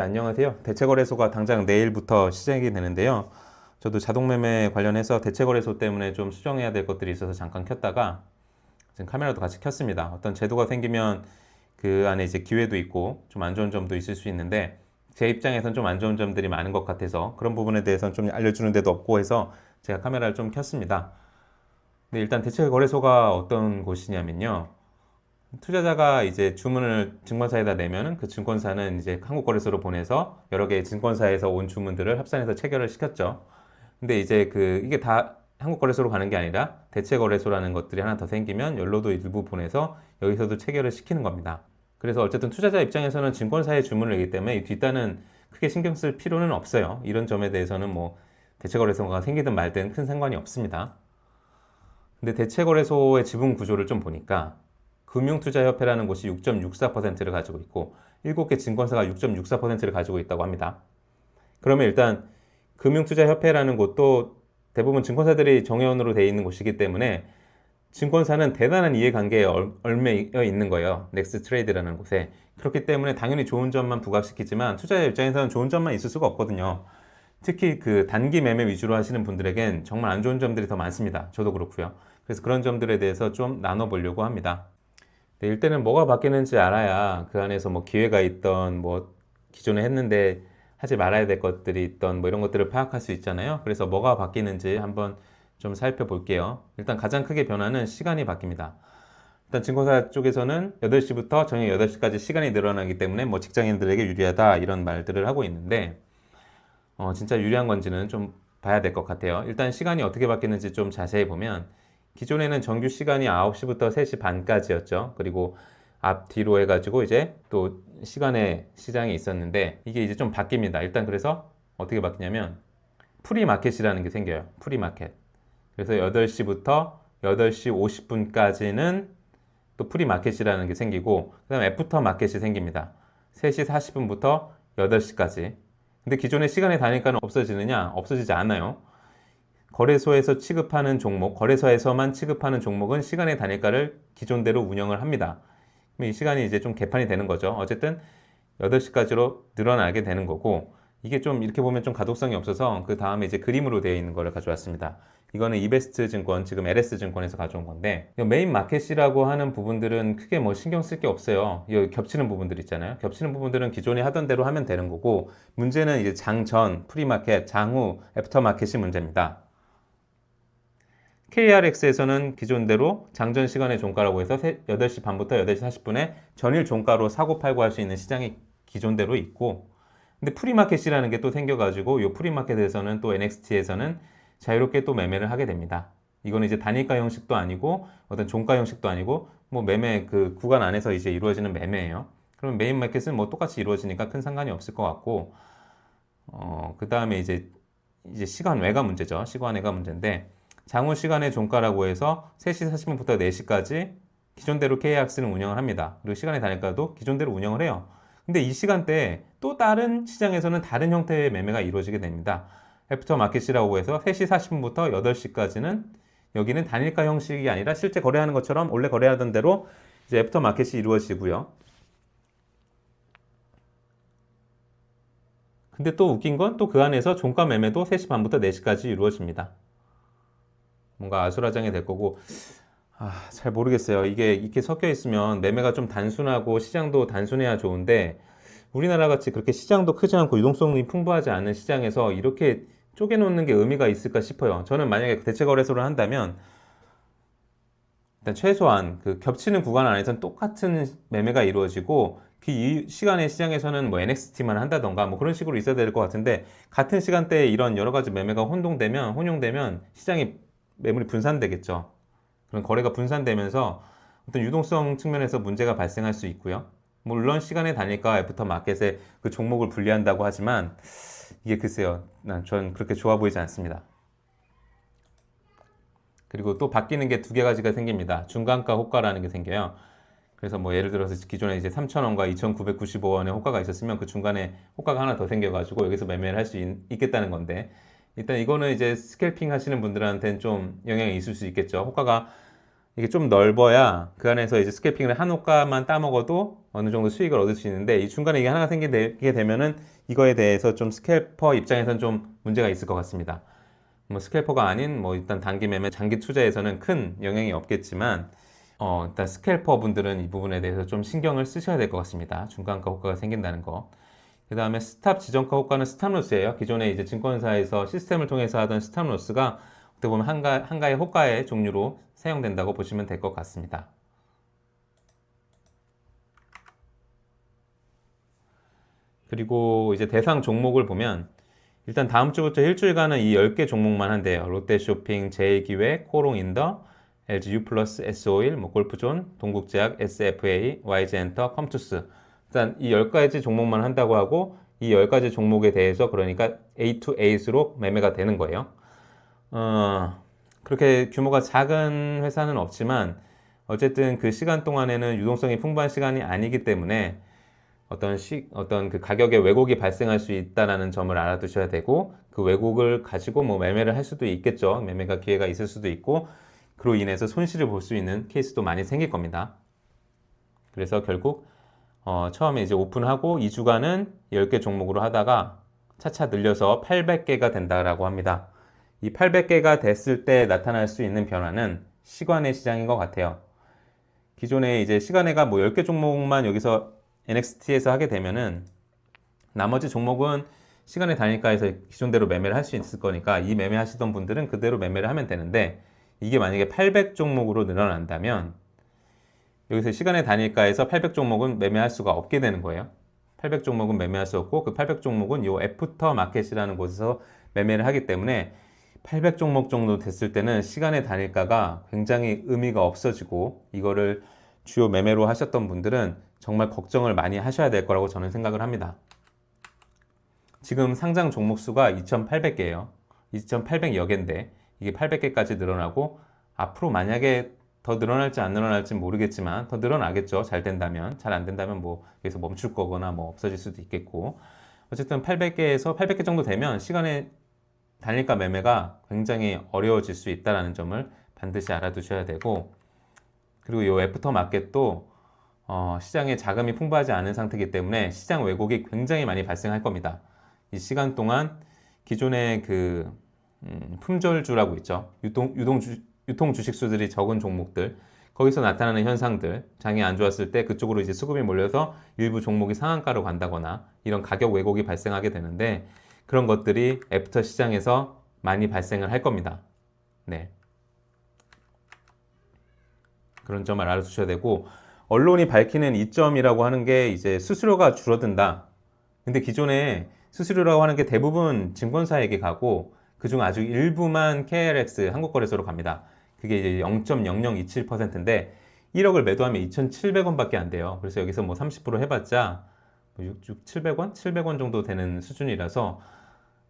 안녕하세요. 대체거래소가 당장 내일부터 시작이 되는데요. 저도 자동매매 관련해서 대체거래소 때문에 좀 수정해야 될 것들이 있어서 잠깐 켰다가 지금 카메라도 같이 켰습니다. 어떤 제도가 생기면 그 안에 이제 기회도 있고 좀 안 좋은 점도 있을 수 있는데 제 입장에선 좀 안 좋은 점들이 많은 것 같아서 그런 부분에 대해서는 좀 알려주는 데도 없고 해서 제가 카메라를 좀 켰습니다. 근데 일단 대체거래소가 어떤 곳이냐면요. 투자자가 이제 주문을 증권사에다 내면은 그 증권사는 이제 한국거래소로 보내서 여러 개의 증권사에서 온 주문들을 합산해서 체결을 시켰죠. 근데 이제 이게 다 한국거래소로 가는 게 아니라 대체거래소라는 것들이 하나 더 생기면 연로도 일부 보내서 여기서도 체결을 시키는 겁니다. 그래서 어쨌든 투자자 입장에서는 증권사에 주문을 내기 때문에 이 뒷단은 크게 신경 쓸 필요는 없어요. 이런 점에 대해서는 뭐 대체거래소가 생기든 말든 큰 상관이 없습니다. 근데 대체거래소의 지분 구조를 좀 보니까 금융투자협회라는 곳이 6.64%를 가지고 있고 7개 증권사가 6.64%를 가지고 있다고 합니다. 그러면 일단 금융투자협회라는 곳도 대부분 증권사들이 정회원으로 되어 있는 곳이기 때문에 증권사는 대단한 이해관계에 얽매여 있는 거예요. 넥스트 트레이드라는 곳에. 그렇기 때문에 당연히 좋은 점만 부각시키지만 투자자 입장에서는 좋은 점만 있을 수가 없거든요. 특히 그 단기 매매 위주로 하시는 분들에겐 정말 안 좋은 점들이 더 많습니다. 저도 그렇고요. 그래서 그런 점들에 대해서 좀 나눠보려고 합니다. 네, 일단은 뭐가 바뀌는지 알아야 그 안에서 뭐 기회가 있던 뭐 기존에 했는데 하지 말아야 될 것들이 있던 뭐 이런 것들을 파악할 수 있잖아요. 그래서 뭐가 바뀌는지 한번 좀 살펴볼게요. 일단 가장 크게 변화는 시간이 바뀝니다. 일단 증권사 쪽에서는 8시부터 저녁 8시까지 시간이 늘어나기 때문에 뭐 직장인들에게 유리하다 이런 말들을 하고 있는데 진짜 유리한 건지는 좀 봐야 될 것 같아요. 일단 시간이 어떻게 바뀌는지 좀 자세히 보면 기존에는 정규 시간이 9시부터 3시 반까지였죠. 그리고 앞뒤로 해가지고 이제 또 시간의 시장이 있었는데 이게 이제 좀 바뀝니다. 일단 그래서 어떻게 바뀌냐면 프리마켓이라는 게 생겨요. 프리마켓. 그래서 8시부터 8시 50분까지는 또 프리마켓이라는 게 생기고 그 다음에 애프터 마켓이 생깁니다. 3시 40분부터 8시까지. 근데 기존의 시간의 단위가는 없어지느냐? 없어지지 않아요. 거래소에서 취급하는 종목, 거래소에서만 취급하는 종목은 시간의 단일가를 기존대로 운영을 합니다. 이 시간이 이제 좀 개판이 되는 거죠. 어쨌든 8시까지로 늘어나게 되는 거고, 이게 좀 이렇게 보면 좀 가독성이 없어서 그 다음에 이제 그림으로 되어 있는 거를 가져왔습니다. 이거는 이베스트 증권, 지금 LS 증권에서 가져온 건데, 메인 마켓이라고 하는 부분들은 크게 뭐 신경 쓸 게 없어요. 여기 겹치는 부분들 있잖아요. 겹치는 부분들은 기존에 하던 대로 하면 되는 거고, 문제는 이제 장전, 프리마켓, 장후, 애프터 마켓이 문제입니다. KRX에서는 기존대로 장전 시간의 종가라고 해서 8시 반부터 8시 40분에 전일 종가로 사고 팔고 할 수 있는 시장이 기존대로 있고, 근데 프리마켓이라는 게 또 생겨가지고 이 프리마켓에서는 또 NXT에서는 자유롭게 또 매매를 하게 됩니다. 이거는 이제 단일가 형식도 아니고 어떤 종가 형식도 아니고 뭐 매매 그 구간 안에서 이제 이루어지는 매매예요. 그러면 메인 마켓은 뭐 똑같이 이루어지니까 큰 상관이 없을 것 같고, 그 다음에 이제 시간 외가 문제죠. 시간 외가 문제인데 장후 시간의 종가라고 해서 3시 40분부터 4시까지 기존대로 KRX는 운영을 합니다. 그리고 시간의 단일가도 기존대로 운영을 해요. 근데 이 시간대에 또 다른 시장에서는 다른 형태의 매매가 이루어지게 됩니다. 애프터 마켓이라고 해서 3시 40분부터 8시까지는 여기는 단일가 형식이 아니라 실제 거래하는 것처럼 원래 거래하던 대로 이제 애프터 마켓이 이루어지고요. 근데 또 웃긴 건 또 그 안에서 종가 매매도 3시 반부터 4시까지 이루어집니다. 뭔가 아수라장이 될 거고, 잘 모르겠어요. 이게 이렇게 섞여 있으면 매매가 좀 단순하고 시장도 단순해야 좋은데 우리나라 같이 그렇게 시장도 크지 않고 유동성이 풍부하지 않은 시장에서 이렇게 쪼개놓는 게 의미가 있을까 싶어요. 저는 만약에 대체 거래소를 한다면 일단 최소한 그 겹치는 구간 안에서는 똑같은 매매가 이루어지고 그 시간의 시장에서는 뭐 NXT만 한다던가 뭐 그런 식으로 있어야 될 것 같은데 같은 시간대에 이런 여러 가지 매매가 혼용되면 시장이 매물이 분산되겠죠. 그런 거래가 분산되면서 어떤 유동성 측면에서 문제가 발생할 수 있고요. 물론 시간의 단위가 애프터 마켓에 그 종목을 분리한다고 하지만 이게 글쎄요, 전 그렇게 좋아 보이지 않습니다. 그리고 또 바뀌는 게 두 개 가지가 생깁니다. 중간가 호가라는 게 생겨요. 그래서 뭐 예를 들어서 기존에 이제 3,000원과 2,995원의 호가가 있었으면 그 중간에 호가가 하나 더 생겨가지고 여기서 매매를 할 수 있겠다는 건데 일단 이거는 이제 스캘핑 하시는 분들한테는 좀 영향이 있을 수 있겠죠. 호가가 이게 좀 넓어야 그 안에서 이제 스캘핑을 한 호가만 따먹어도 어느 정도 수익을 얻을 수 있는데 이 중간에 이게 하나가 생기게 되면은 이거에 대해서 좀 스캘퍼 입장에서는 좀 문제가 있을 것 같습니다. 뭐 스캘퍼가 아닌 뭐 일단 단기 매매, 장기 투자에서는 큰 영향이 없겠지만 일단 스캘퍼 분들은 이 부분에 대해서 좀 신경을 쓰셔야 될 것 같습니다. 중간가 효과가 생긴다는 거. 그 다음에 스탑 지정가 효과는 스탑로스예요. 기존에 이제 증권사에서 시스템을 통해서 하던 스탑로스가 어떻게 보면 한가의 호가의 종류로 사용된다고 보시면 될 것 같습니다. 그리고 이제 대상 종목을 보면 일단 다음 주부터 일주일간은 이 10개 종목만 한대요. 롯데쇼핑, 제일기획, 코롱인더, LG U+, S-오일, 뭐 골프존, 동국제약, SFA, YG엔터, 컴투스. 일단 이 10가지 종목만 한다고 하고 이 10가지 종목에 대해서 그러니까 A to A수로 매매가 되는 거예요. 그렇게 규모가 작은 회사는 없지만 어쨌든 그 시간 동안에는 유동성이 풍부한 시간이 아니기 때문에 어떤 그 가격에 왜곡이 발생할 수 있다는 점을 알아두셔야 되고 그 왜곡을 가지고 뭐 매매를 할 수도 있겠죠. 매매가 기회가 있을 수도 있고 그로 인해서 손실을 볼 수 있는 케이스도 많이 생길 겁니다. 그래서 결국 처음에 이제 오픈하고 2주간은 10개 종목으로 하다가 차차 늘려서 800개가 된다라고 합니다. 이 800개가 됐을 때 나타날 수 있는 변화는 시간의 시장인 것 같아요. 기존에 이제 시간외가 뭐 10개 종목만 여기서 NXT에서 하게 되면은 나머지 종목은 시간의 단일가에서 기존대로 매매를 할 수 있을 거니까 이 매매하시던 분들은 그대로 매매를 하면 되는데 이게 만약에 800 종목으로 늘어난다면 여기서 시간의 단일가에서 800 종목은 매매할 수가 없게 되는 거예요. 800 종목은 매매할 수 없고 그 800 종목은 요 애프터 마켓이라는 곳에서 매매를 하기 때문에 800 종목 정도 됐을 때는 시간의 단일가가 굉장히 의미가 없어지고 이거를 주요 매매로 하셨던 분들은 정말 걱정을 많이 하셔야 될 거라고 저는 생각을 합니다. 지금 상장 종목 수가 2,800개예요. 2,800여 개인데 이게 800개까지 늘어나고 앞으로 만약에 더 늘어날지 안 늘어날지 모르겠지만 더 늘어나겠죠. 잘 된다면. 잘 안 된다면 뭐 여기서 멈출 거거나 뭐 없어질 수도 있겠고 어쨌든 800개에서 800개 정도 되면 시간의 단일가 매매가 굉장히 어려워질 수 있다는 점을 반드시 알아두셔야 되고 그리고 이 애프터 마켓도 시장에 자금이 풍부하지 않은 상태이기 때문에 시장 왜곡이 굉장히 많이 발생할 겁니다. 이 시간 동안 기존의 그 품절주라고 있죠. 유통 주식수들이 적은 종목들 거기서 나타나는 현상들 장이 안 좋았을 때 그쪽으로 이제 수급이 몰려서 일부 종목이 상한가로 간다거나 이런 가격 왜곡이 발생하게 되는데 그런 것들이 애프터 시장에서 많이 발생을 할 겁니다. 네. 그런 점을 알아두셔야 되고 언론이 밝히는 이점이라고 하는 게 이제 수수료가 줄어든다. 근데 기존에 수수료라고 하는 게 대부분 증권사에게 가고 그중 아주 일부만 KLX 한국거래소로 갑니다. 그게 이제 0.0027%인데 1억을 매도하면 2,700원밖에 안 돼요. 그래서 여기서 뭐 30% 해봤자 700원? 700원 정도 되는 수준이라서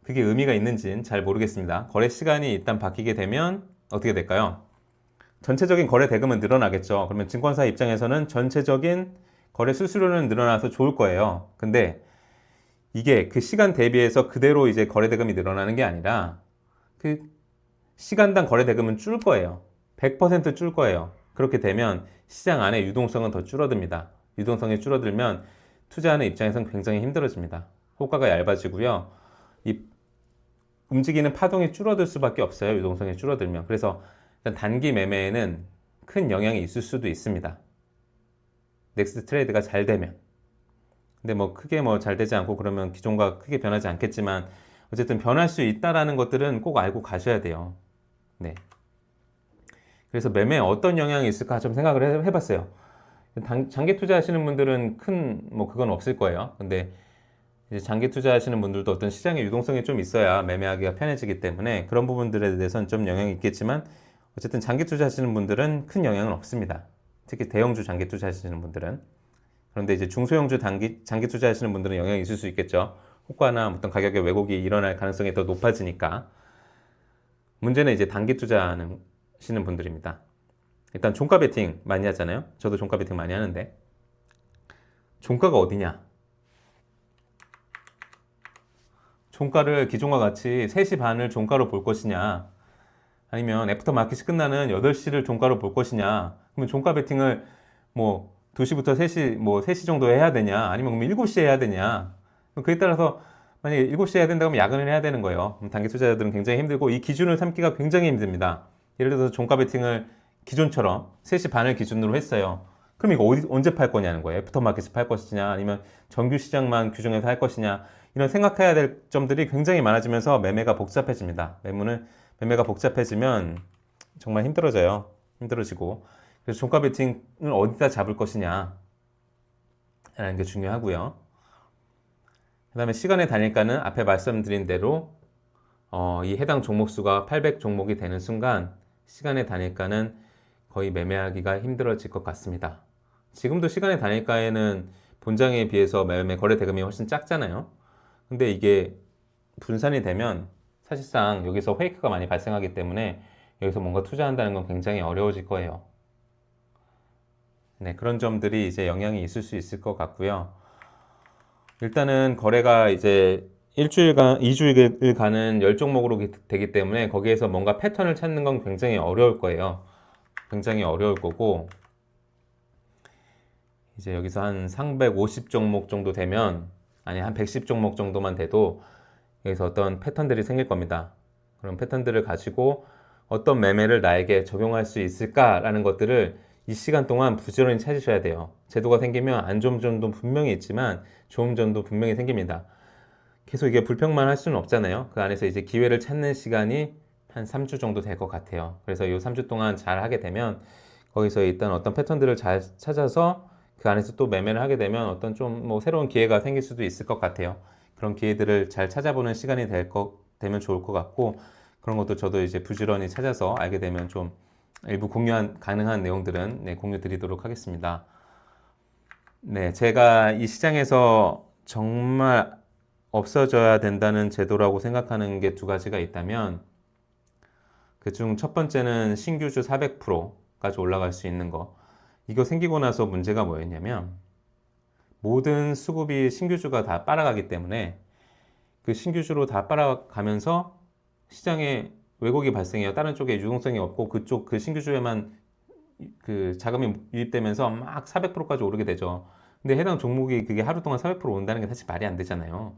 그게 의미가 있는지는 잘 모르겠습니다. 거래 시간이 일단 바뀌게 되면 어떻게 될까요? 전체적인 거래 대금은 늘어나겠죠. 그러면 증권사 입장에서는 전체적인 거래 수수료는 늘어나서 좋을 거예요. 근데 이게 그 시간 대비해서 그대로 이제 거래 대금이 늘어나는 게 아니라 그 시간당 거래 대금은 줄 거예요. 100% 줄 거예요. 그렇게 되면 시장 안에 유동성은 더 줄어듭니다. 유동성이 줄어들면 투자하는 입장에서는 굉장히 힘들어집니다. 호가가 얇아지고요. 이 움직이는 파동이 줄어들 수밖에 없어요. 유동성이 줄어들면. 그래서 단기 매매에는 큰 영향이 있을 수도 있습니다. 넥스트 트레이드가 잘 되면. 근데 뭐 크게 뭐 잘 되지 않고 그러면 기존과 크게 변하지 않겠지만 어쨌든 변할 수 있다라는 것들은 꼭 알고 가셔야 돼요. 네. 그래서 매매에 어떤 영향이 있을까 좀 생각을 해봤어요. 장기 투자하시는 분들은 큰 뭐 그건 없을 거예요. 근데 이제 장기 투자하시는 분들도 어떤 시장의 유동성이 좀 있어야 매매하기가 편해지기 때문에 그런 부분들에 대해서는 좀 영향이 있겠지만 어쨌든 장기 투자하시는 분들은 큰 영향은 없습니다. 특히 대형주 장기 투자하시는 분들은. 그런데 이제 중소형주 장기 투자하시는 분들은 영향이 있을 수 있겠죠. 호가나 어떤 가격의 왜곡이 일어날 가능성이 더 높아지니까. 문제는 이제 단기 투자하시는 분들입니다. 일단 종가 베팅 많이 하잖아요. 저도 종가 베팅 많이 하는데 종가가 어디냐? 종가를 기존과 같이 3시 반을 종가로 볼 것이냐 아니면 애프터 마켓이 끝나는 8시를 종가로 볼 것이냐 그러면 종가 베팅을 뭐 2시부터 3시, 뭐 3시 정도 해야 되냐, 아니면 그럼 7시에 해야 되냐. 그에 따라서 만약에 7시에 해야 된다고 하면 야근을 해야 되는 거예요. 그럼 단기 투자자들은 굉장히 힘들고 이 기준을 삼기가 굉장히 힘듭니다. 예를 들어서 종가 베팅을 기존처럼 3시 반을 기준으로 했어요. 그럼 이거 언제 팔 거냐는 거예요. 애프터마켓에 팔 것이냐, 아니면 정규 시장만 규정해서 할 것이냐, 이런 생각해야 될 점들이 굉장히 많아지면서 매매가 복잡해집니다. 매매가 복잡해지면 정말 힘들어지고. 그래서 종가 베팅을 어디다 잡을 것이냐 라는 게 중요하고요. 그 다음에 시간의 단일가는 앞에 말씀드린 대로 이 해당 종목 수가 800 종목이 되는 순간 시간의 단일가는 거의 매매하기가 힘들어질 것 같습니다. 지금도 시간의 단일가에는 본장에 비해서 매매 거래 대금이 훨씬 작잖아요. 근데 이게 분산이 되면 사실상 여기서 페이크가 많이 발생하기 때문에 여기서 뭔가 투자한다는 건 굉장히 어려워질 거예요. 네, 그런 점들이 이제 영향이 있을 수 있을 것 같고요. 일단은 거래가 이제 2주일 가는 10종목으로 되기 때문에 거기에서 뭔가 패턴을 찾는 건 굉장히 어려울 거예요. 굉장히 어려울 거고, 이제 여기서 한 350종목 정도 되면, 아니 한 110종목 정도만 돼도 여기서 어떤 패턴들이 생길 겁니다. 그런 패턴들을 가지고 어떤 매매를 나에게 적용할 수 있을까라는 것들을 이 시간 동안 부지런히 찾으셔야 돼요. 제도가 생기면 안 좋은 점도 분명히 있지만 좋은 점도 분명히 생깁니다. 계속 이게 불평만 할 수는 없잖아요. 그 안에서 이제 기회를 찾는 시간이 한 3주 정도 될 것 같아요. 그래서 이 3주 동안 잘 하게 되면 거기서 일단 어떤 패턴들을 잘 찾아서 그 안에서 또 매매를 하게 되면 어떤 좀 뭐 새로운 기회가 생길 수도 있을 것 같아요. 그런 기회들을 잘 찾아보는 시간이 되면 좋을 것 같고, 그런 것도 저도 이제 부지런히 찾아서 알게 되면 좀 일부 가능한 내용들은 네, 공유 드리도록 하겠습니다. 네, 제가 이 시장에서 정말 없어져야 된다는 제도라고 생각하는 게 두 가지가 있다면, 그중 첫 번째는 신규주 400%까지 올라갈 수 있는 거. 이거 생기고 나서 문제가 뭐였냐면, 모든 수급이 신규주가 다 빨아가기 때문에 그 신규주로 다 빨아가면서 시장에 왜곡이 발생해요. 다른 쪽에 유동성이 없고 그쪽 그 신규주에만 그 자금이 유입되면서 막 400%까지 오르게 되죠. 근데 해당 종목이 그게 하루 동안 400% 온다는 게 사실 말이 안 되잖아요.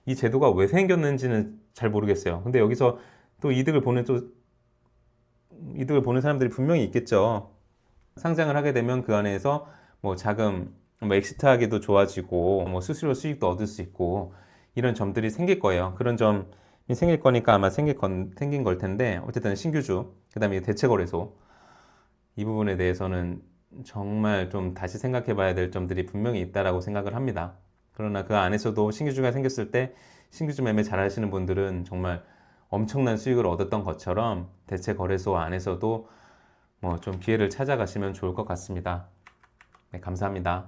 이 제도가 왜 생겼는지는 잘 모르겠어요. 근데 여기서 또 이득을 보는 사람들이 분명히 있겠죠. 상장을 하게 되면 그 안에서 뭐 자금, 뭐 엑시트하기도 좋아지고, 뭐 수수료 수익도 얻을 수 있고, 이런 점들이 생길 거예요. 그런 점이 생길 거니까 아마 생긴 걸 텐데, 어쨌든 신규주, 그 다음에 대체거래소, 이 부분에 대해서는 정말 좀 다시 생각해 봐야 될 점들이 분명히 있다라고 생각을 합니다. 그러나 그 안에서도 신규주가 생겼을 때 신규주 매매 잘 하시는 분들은 정말 엄청난 수익을 얻었던 것처럼 대체거래소 안에서도 뭐 좀 기회를 찾아가시면 좋을 것 같습니다. 네, 감사합니다.